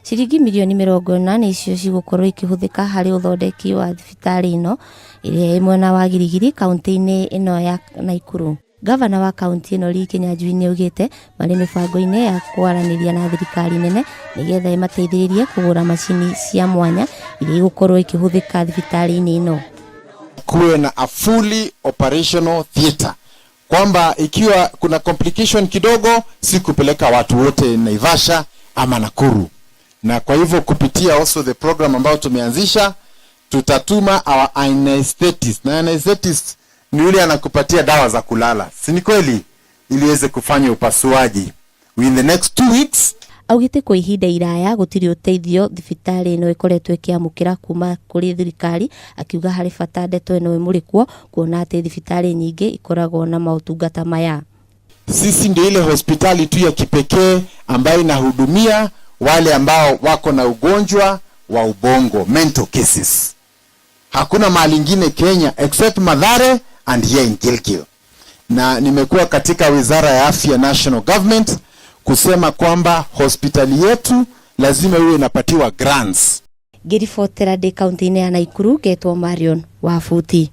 Ciringi milioni 40 icio cigukorwo ikihuthika hari uthondeki wa thibitari ino iria ĩ mwena wa Girigiri kaunti-inĩ ino ya Naikuru. Gavana wa kaunti ino Lee Kinyanjui niaugite mari mibango-ini ya kwaraniria na thirikari nene nigetha imateithĩrĩrie kugura macini cia mwanya iria igukorwo ikihuthika thibitari-inĩ ino. Kuwe na a fully operational theater, kwamba ikiwa kuna complication kidogo si kupeleka watu wote Naivasha ama Nakuru. Na kwa hivyo kupitia also the program ambao tumeanzisha, tutatuma our anesthetists. Na anesthetists ni yule anakupatia dawa za kulala, si ni kweli, ili iweze kufanya upasuaji within the next 2 weeks. Augite kwa ihinda iraya gutiri uteithio thibitari ino ikoretwo ikiamukira kuma kuri thirikari, akiuga hari bata ndeto ino imurikwo kuona ati thibitari nyingi ikoragwo na mautungata maya. Sisi ndio ile hospitali tu ya kipekee ambayo inahudumia wale ambao wako na ugonjwa wa ubongo, mental cases. Hakuna mahali ingine Kenya except Mathare and here in Gilgil. Na nimekuwa katika Wizara ya Afya National Government kusema kwamba hospitali yetu lazima iwe inapatiwa grants. Ngiribotera de kaunti-inĩ ya Naikuru, Getwo Marion Wabuti.